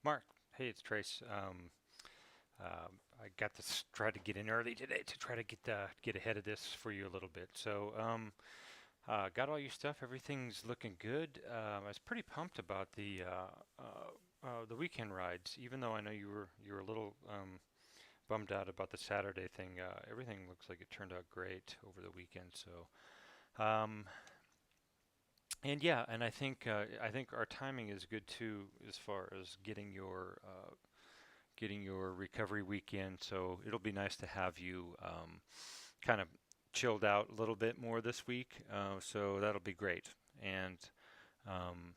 Mark, hey, it's Trace. I got to try to get in early today to try to get ahead of this for you a little bit. Got all your stuff. Everything's looking good. I was pretty pumped about the weekend rides, even though I know you were a little bummed out about the Saturday thing. Everything looks like it turned out great over the weekend. Um, and yeah, and I think our timing is good too as far as getting your recovery weekend. So it'll be nice to have you kind of chilled out a little bit more this week. So that'll be great. And um,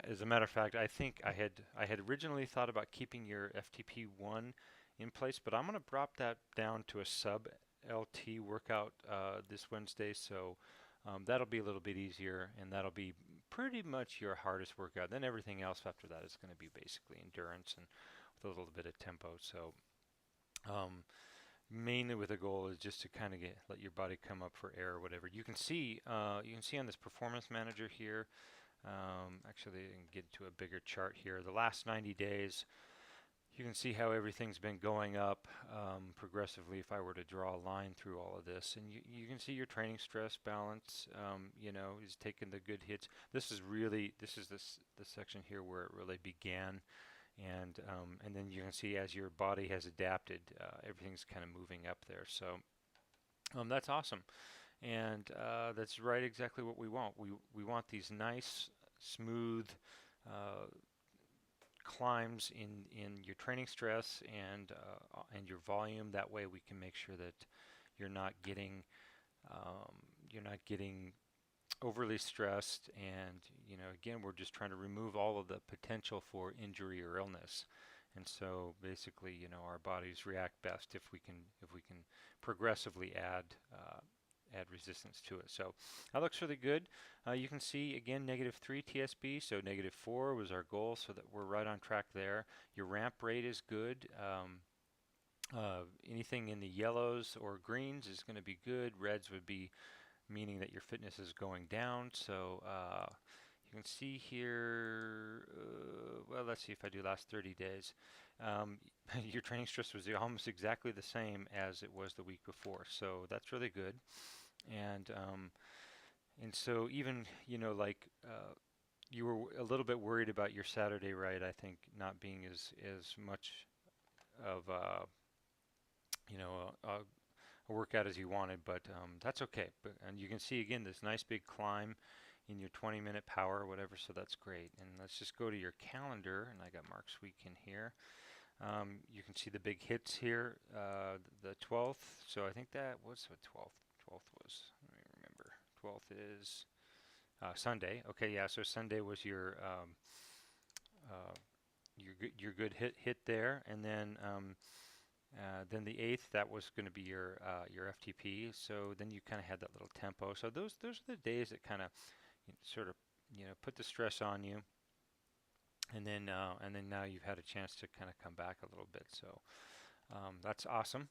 as a matter of fact, I think I had originally thought about keeping your FTP one in place, but I'm going to drop that down to a sub LT workout this Wednesday. So that'll be a little bit easier, and that'll be pretty much your hardest workout. Then everything else after that is going to be basically endurance and with a little bit of tempo. So um, mainly with the goal is just to kind of let your body come up for air or whatever. You can see on this performance manager here. Actually, I can get into a bigger chart here. The last 90 days, you can see how everything's been going up progressively. If I were to draw a line through all of this, and you can see your training stress balance, is taking the good hits. This is the section here where it really began, and then you can see as your body has adapted, everything's kind of moving up there. So that's awesome, and that's right exactly what we want. We want these nice, smooth uh, climbs in your training stress and your volume. That way, we can make sure that you're not getting um, you're not getting overly stressed. And again, we're just trying to remove all of the potential for injury or illness. And so basically, our bodies react best if we can progressively add resistance to it. So that looks really good. You can see again -3 TSB, so -4 was our goal, so that we're right on track there. Your ramp rate is good. Anything in the yellows or greens is going to be good. Reds would be meaning that your fitness is going down. So you can see here, well, let's see if I do last 30 days. Um, your training stress was almost exactly the same as it was the week before. So that's really good. And so even, you were a little bit worried about your Saturday ride, I think, not being as much of a workout as you wanted, but that's okay. And you can see again this nice big climb in your 20-minute power or whatever, so that's great. And let's just go to your calendar, and I got Mark's week in here. You can see the big hits here, the 12th. So I think that was what 12th. 12th was. Let me remember. 12th is Sunday. Okay, yeah. So Sunday was uh, your good hit there, and then the 8th, that was going to be your FTP. So then you kind of had that little tempo. So those are the days that kind of sort of put the stress on you, and then now you've had a chance to kind of come back a little bit. So that's awesome,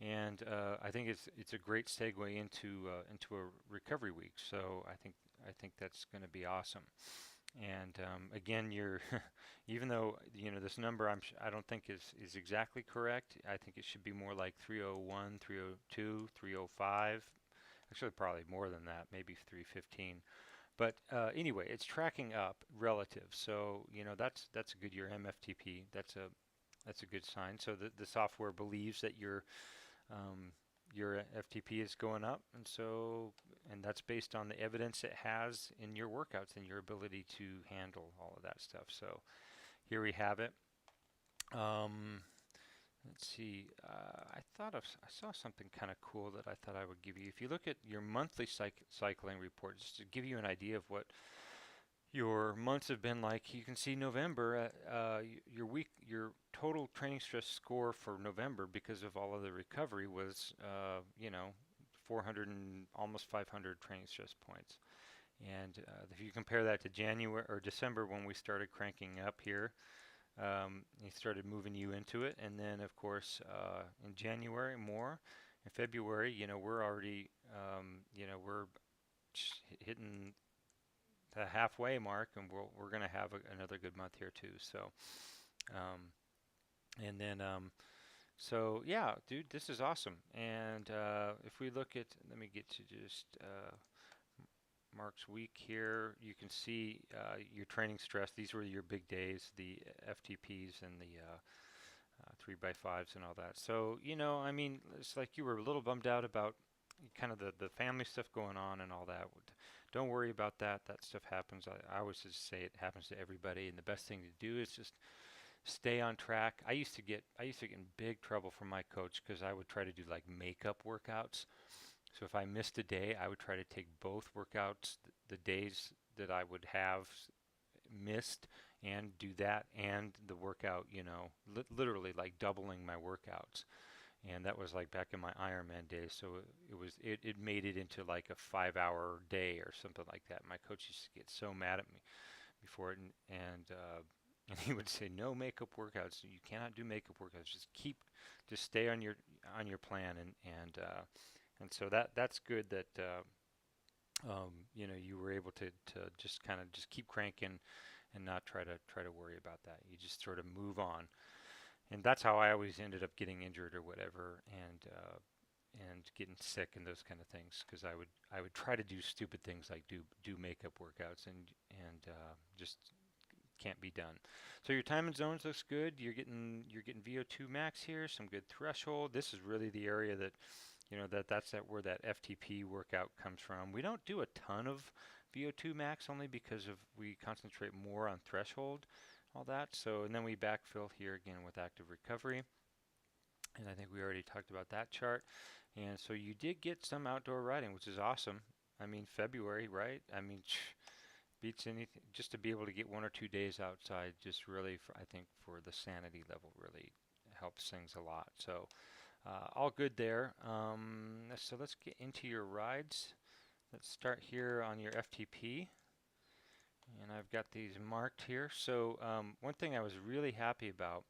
and I think it's a great segue into a recovery week. So I think that's going to be awesome. And again, you're even though this number I don't think is exactly correct. I think it should be more like 301, 302, 305. Actually, probably more than that, maybe 315. But anyway, it's tracking up relative. So that's a good your MFTP. That's a good sign. So the software believes that um, your FTP is going up, and that's based on the evidence it has in your workouts and your ability to handle all of that stuff. So here we have it. Um, let's see. I saw something kind of cool that I thought I would give you. If you look at your monthly cycling report, just to give you an idea of what your months have been like. You can see November, your total training stress score for November because of all of the recovery was, 400 and almost 500 training stress points. And if you compare that to January or December when we started cranking up here, he started moving you into it. And then, of course, in January more. In February, we're already, we're hitting the halfway mark, and we're going to have another good month here too. So, um, and then so yeah, dude, this is awesome. And if we look at, let me get to just Mark's week here. You can see your training stress. These were your big days, the FTPs and the 3x5s and all that. So, I mean, it's like you were a little bummed out about kind of the family stuff going on and all that. Don't worry about that. That stuff happens. I always just say it happens to everybody, and the best thing to do is just stay on track. I used to get in big trouble from my coach because I would try to do like makeup workouts. So if I missed a day, I would try to take both workouts, the days that I would have missed, and do that and the workout, literally like doubling my workouts. And that was like back in my Ironman days. So it made it into like a 5 hour day or something like that. My coach used to get so mad at me before it, and he would say, no makeup workouts. You cannot do makeup workouts. Just stay on your plan, and so that's good that you were able to just kind of just keep cranking and not try to worry about that. You just sort of move on, and that's how I always ended up getting injured or whatever, and getting sick and those kind of things, because I would try to do stupid things like do makeup workouts, and just can't be done. So your time and zones looks good. You're getting VO2 max here, some good threshold. This is really the area that that's where that FTP workout comes from. We don't do a ton of VO2 max, only because we concentrate more on threshold, all that. So, and then we backfill here again with active recovery. And I think we already talked about that chart. And so you did get some outdoor riding, which is awesome. I mean, February, right? I mean, beats anything. Just to be able to get 1 or 2 days outside, just really, I think, for the sanity level, really helps things a lot. So, all good there. So let's get into your rides. Let's start here on your FTP. And I've got these marked here. So one thing I was really happy about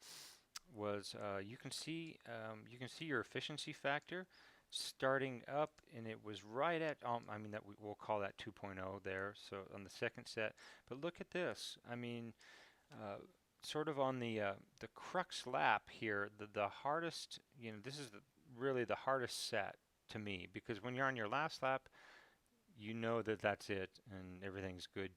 was you can see your efficiency factor starting up, and it was right at I mean that we'll call that 2.0 there. So on the second set, but look at this. I mean, uh, sort of on the crux lap here, the hardest. This is really the hardest set to me, because when you're on your last lap, you know that that's it and everything's good,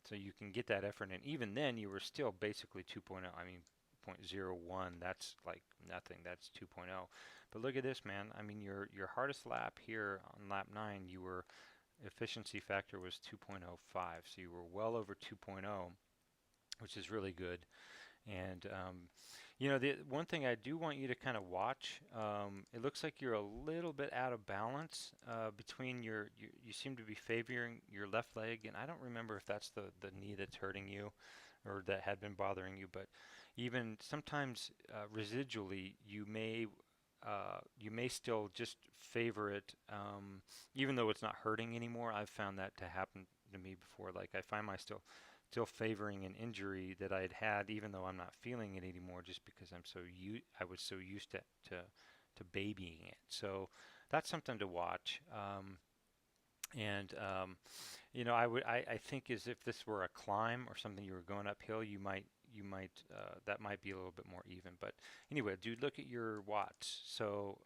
so you can get that effort. And even then, you were still basically 2.0. I mean, 0.01, that's like nothing. That's 2.0. But look at this, man. I mean, your hardest lap here on lap 9, your efficiency factor was 2.05, so you were well over 2.0, which is really good. And the one thing I do want you to kind of watch, it looks like you're a little bit out of balance between you seem to be favoring your left leg, and I don't remember if that's the knee that's hurting you or that had been bothering you, but even sometimes residually you may still just favor it, even though it's not hurting anymore. I've found that to happen to me before. Like I find myself still favoring an injury that I had, even though I'm not feeling it anymore, just because I was so used to babying it. So that's something to watch. I think as if this were a climb or something, you were going uphill, that might be a little bit more even. But anyway, dude, look at your watts. So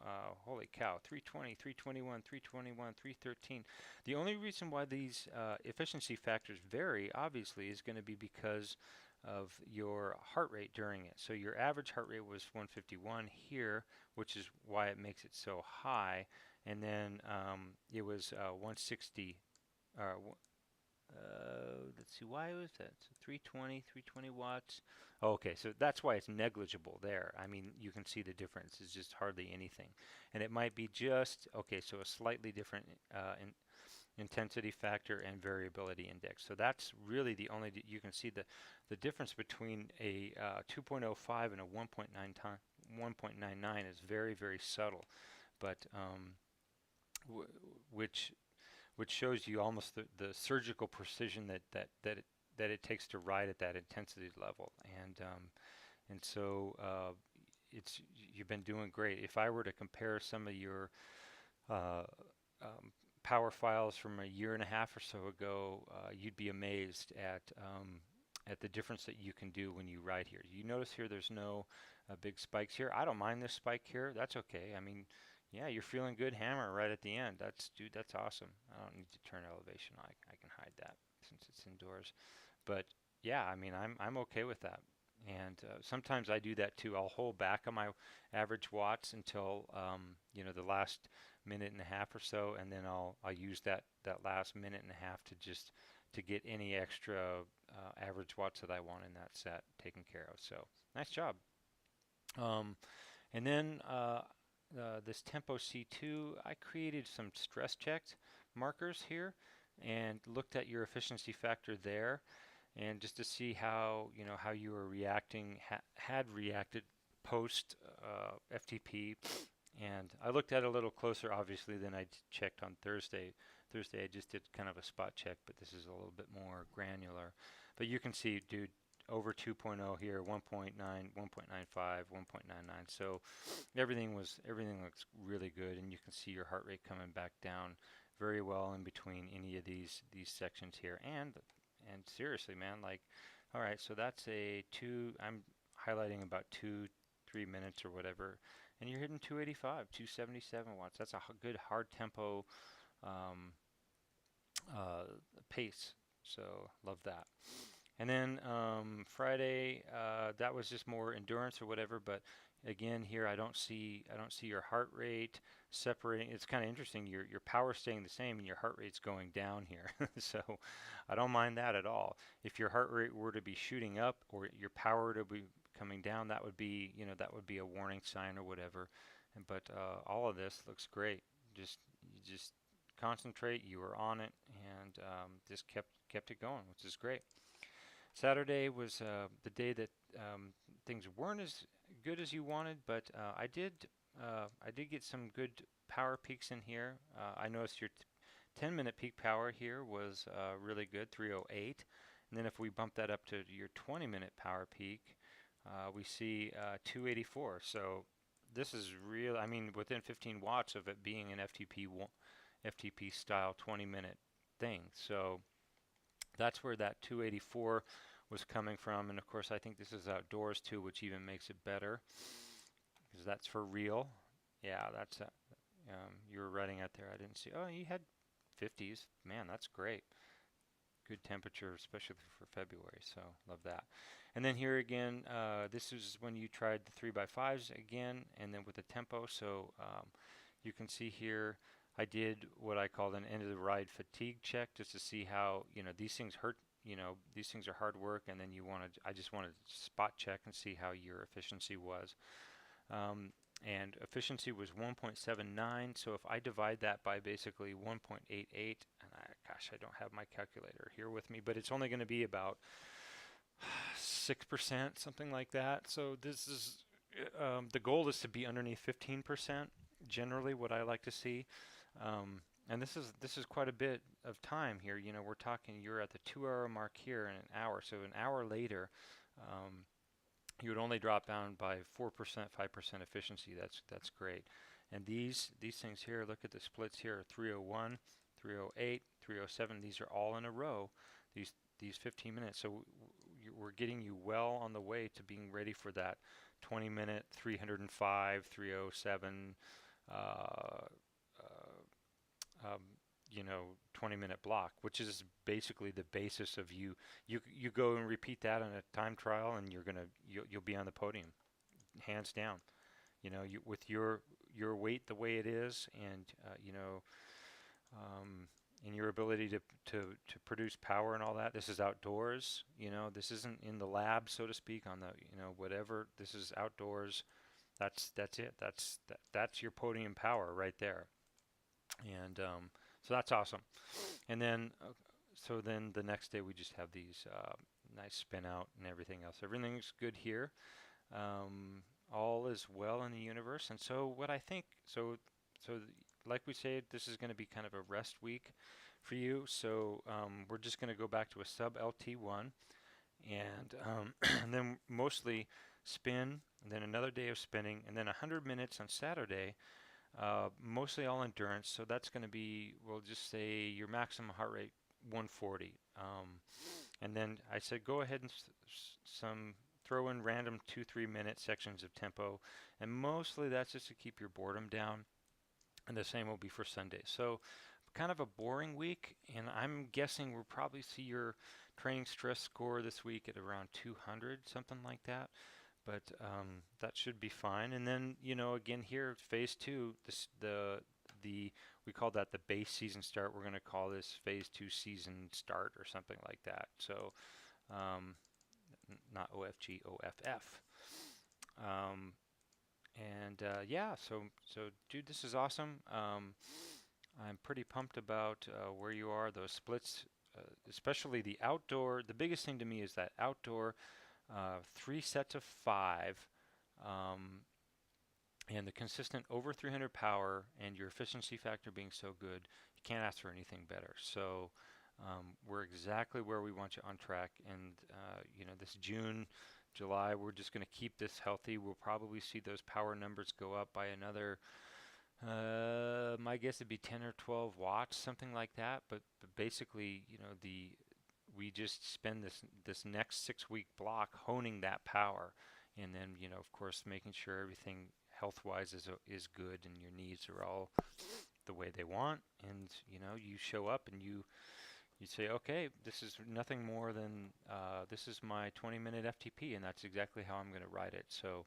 holy cow, 320, 321, 321, 313. The only reason why these efficiency factors vary, obviously, is going to be because of your heart rate during it. So your average heart rate was 151 here, which is why it makes it so high. And then it was 160. Let's see, why was that? So 320 watts. Oh, okay, so that's why it's negligible there. I mean, you can see the difference. It's just hardly anything. And it might be just, okay, so a slightly different intensity factor and variability index. So that's really the only, you can see the difference between a 2.05 and a 1.99 is very, very subtle, but which shows you almost the surgical precision that it takes to ride at that intensity level. And so it's you've been doing great. If I were to compare some of your uh, power files from a year and a half or so ago, you'd be amazed at the difference that you can do when you ride here. You notice here there's no big spikes here. I don't mind this spike here. That's okay. I mean, yeah, you're feeling good hammer right at the end. Dude, that's awesome. I don't need to turn elevation. I can hide that since it's indoors. But yeah, I mean, I'm okay with that. And sometimes I do that too. I'll hold back on my average watts until the last minute and a half or so, and then I'll use that last minute and a half to just to get any extra average watts that I want in that set taken care of. So nice job. Um, and then this Tempo C2, I created some stress checked markers here and looked at your efficiency factor there, and just to see how how you were reacting, had reacted post FTP. And I looked at it a little closer, obviously, than I checked on Thursday. Thursday I just did kind of a spot check, but this is a little bit more granular. But you can see, dude, over 2.0 here, 1.9, 1.95, 1.99. So everything looks really good, and you can see your heart rate coming back down very well in between any of these sections here. And seriously, man, like, all right, so that's a two. I'm highlighting about 2-3 minutes or whatever, and you're hitting 285, 277 watts. That's a good hard tempo um, pace. So love that. And then Friday, that was just more endurance or whatever. But again, here I don't see your heart rate separating. It's kind of interesting. Your power staying the same and your heart rate's going down here. So I don't mind that at all. If your heart rate were to be shooting up or your power to be coming down, that would be that would be a warning sign or whatever. But all of this looks great. You just concentrate. You were on it and just kept it going, which is great. Saturday was the day that things weren't as good as you wanted, but I did get some good power peaks in here. I noticed your 10-minute peak power here was really good, 308. And then if we bump that up to your 20-minute power peak, we see 284. So this is real. I mean, within 15 watts of it being an FTP style 20-minute thing. So that's where that 284 was coming from. And of course, I think this is outdoors too, which even makes it better because that's for real. Yeah, that's you were writing out there. I didn't see. Oh, you had 50s. Man, that's great. Good temperature, especially for February. So love that. And then here again, this is when you tried the 3x5s again, and then with the tempo. So you can see here, I did what I called an end of the ride fatigue check just to see how these things hurt. These things are hard work, and then I just wanted to spot check and see how your efficiency was. And efficiency was 1.79. So if I divide that by basically 1.88, and gosh, I don't have my calculator here with me, but it's only going to be about 6%, something like that. So this is the goal is to be underneath 15%. Generally, what I like to see. And this is quite a bit of time here. We're talking you're at the 2-hour mark here in an hour. So an hour later, you would only drop down by 4%, 5% efficiency. That's great. And these things here, look at the splits here: 301, 308, 307. These are all in a row. These 15 minutes. So we're getting you well on the way to being ready for that 20-minute, 305, 307. Um, 20-minute block, which is basically the basis of you go and repeat that in a time trial, and you'll be on the podium, hands down. With your weight the way it is, and and your ability to produce power and all that. This is outdoors. This isn't in the lab, so to speak, on the whatever. This is outdoors. That's it. That's your podium power right there. And so that's awesome. And then so then the next day we just have these nice spin out and everything else. Everything's good here. All is well in the universe. And so what I think, like we said, this is going to be kind of a rest week for you. So we're just going to go back to a sub LT1, and, and then mostly spin, and then another day of spinning, and then 100 minutes on Saturday. mostly all endurance. So that's going to be, we'll just say your maximum heart rate 140. And then I said go ahead and some throw in random 2-3 minute sections of tempo, and mostly that's just to keep your boredom down. And the same will be for Sunday. So kind of a boring week, and I'm guessing we'll probably see your training stress score this week at around 200, something like that. But that should be fine. And then, again here, phase two, the we call that the base season start. We're going to call this phase two season start or something like that. So um, not OFG, OFF. Um, and yeah, so dude, this is awesome. I'm pretty pumped about where you are. Those splits, especially the outdoor. The biggest thing to me is that outdoor 3 sets of 5, um, and the consistent over 300 power, and your efficiency factor being so good. You can't ask for anything better. So we're exactly where we want you on track. And this June, July, we're just going to keep this healthy. We'll probably see those power numbers go up by another. My guess would be 10 or 12 watts, something like that. But basically, we just spend this next 6 week block honing that power, and then of course making sure everything health-wise is good and your needs are all the way they want. And you show up and you say, okay, this is nothing more than this is my 20-minute FTP, and that's exactly how I'm going to ride it. So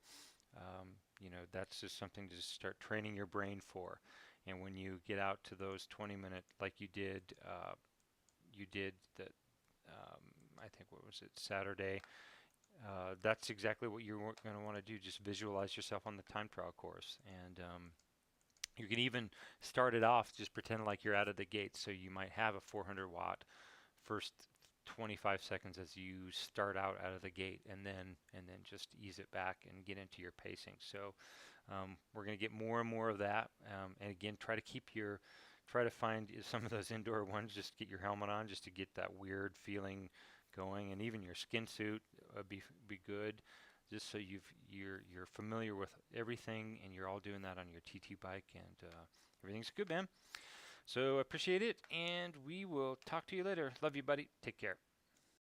that's just something to start training your brain for. And when you get out to those 20-minute, like you did that, I think, what was it, Saturday? That's exactly what you're going to want to do. Just visualize yourself on the time trial course, and you can even start it off, just pretend like you're out of the gate. So you might have a 400 watt first 25 seconds as you start out of the gate, and then just ease it back and get into your pacing. So we're going to get more and more of that. And again, try to find some of those indoor ones. Just get your helmet on, just to get that weird feeling going, and even your skin suit be good, just so you're familiar with everything, and you're all doing that on your TT bike, and everything's good, man. So appreciate it, and we will talk to you later. Love you, buddy. Take care.